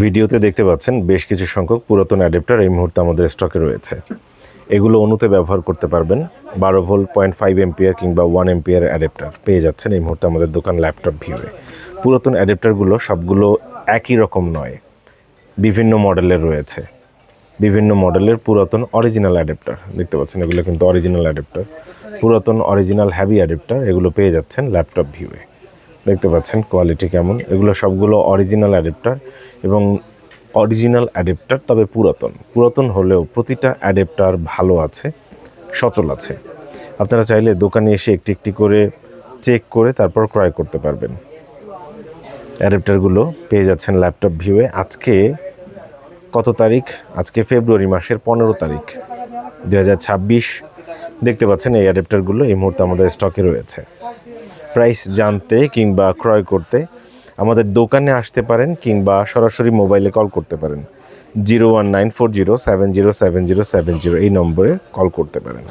ভিডিওতে দেখতে পাচ্ছেন বেশ কিছু সংখ্যক পুরাতন অ্যাডাপ্টার এই মুহূর্তে আমাদের স্টকে রয়েছে। এগুলো অণুতে ব্যবহার করতে পারবেন। 12 ভোল্ট 0.5 এম্পিয়ার কিংবা 1 এম্পিয়ার অ্যাডাপ্টার পেয়ে যাচ্ছেন এই মুহূর্তে আমাদের দোকান ল্যাপটপ ভিউয়ে। পুরাতন অ্যাডাপ্টারগুলো সবগুলো একই রকম নয়, বিভিন্ন মডেলের রয়েছে। বিভিন্ন মডেলের পুরাতন অরিজিনাল অ্যাডাপ্টার দেখতে পাচ্ছেন, এগুলো কিন্তু অরিজিনাল অ্যাডাপ্টার। পুরাতন অরিজিনাল হ্যাভি অ্যাডাপ্টার এগুলো পেয়ে যাচ্ছেন ল্যাপটপ ভিউয়ে। দেখতে পাচ্ছেন কোয়ালিটি কেমন। এগুলো সবগুলো অরিজিনাল অ্যাডাপ্টার এবং অরিজিনাল অ্যাডাপ্টার, তবে পুরাতন হলেও প্রতিটা অ্যাডাপ্টার ভালো আছে, সচল আছে। আপনারা চাইলে দোকানে এসে একটি একটি করে চেক করে তারপর ক্রয় করতে পারবেন। অ্যাডাপ্টারগুলো পেয়ে যাচ্ছেন ল্যাপটপ ভিউয়ে। আজকে কত তারিখ? আজকে ফেব্রুয়ারি মাসের 15 তারিখ 2026। দেখতে পাচ্ছেন এই অ্যাডাপ্টারগুলো এই মুহূর্তে আমাদের স্টকে রয়েছে। প্রাইস জানতে কিংবা ক্রয় করতে আমাদের দোকানে আসতে পারেন কিংবা সরাসরি মোবাইলে কল করতে পারেন। 01940707070 এই নম্বরে কল করতে পারেন।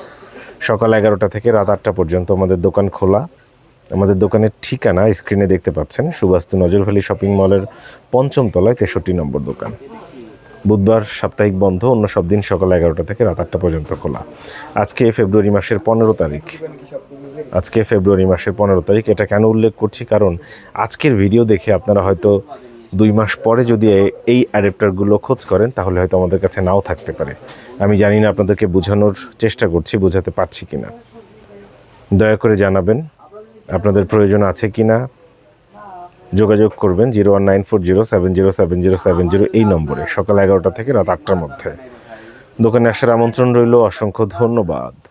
সকাল 11টা থেকে রাত 8টা পর্যন্ত আমাদের দোকান খোলা। আমাদের দোকানের ঠিকানা স্ক্রিনে দেখতে পাচ্ছেন, সুবাস্তু নজরভ্যালি শপিং মলের 5ম তলায় 63 নম্বর দোকান। বুধবার সাপ্তাহিক বন্ধ, অন্য সব দিন সকাল 11টা থেকে রাত 8টা পর্যন্ত খোলা। আজকে ফেব্রুয়ারি মাসের 15 তারিখ। এটা কেন উল্লেখ করছি? কারণ আজকের ভিডিও দেখে আপনারা হয়তো 2 মাস পরে যদি এই অ্যাডাপ্টারগুলো খোঁজ করেন তাহলে হয়তো আমাদের কাছে নাও থাকতে পারে। আমি জানি না আপনাদেরকে বোঝানোর চেষ্টা করছি, বোঝাতে পারছি কিনা। দয়া করে জানাবেন আপনাদের প্রয়োজন আছে কিনা। যোগাযোগ করবেন 01940707070 এই নম্বরে সকাল 11টা থেকে রাত 8টার মধ্যে। দোকানে আসার আমন্ত্রণ রইল। অসংখ্য ধন্যবাদ।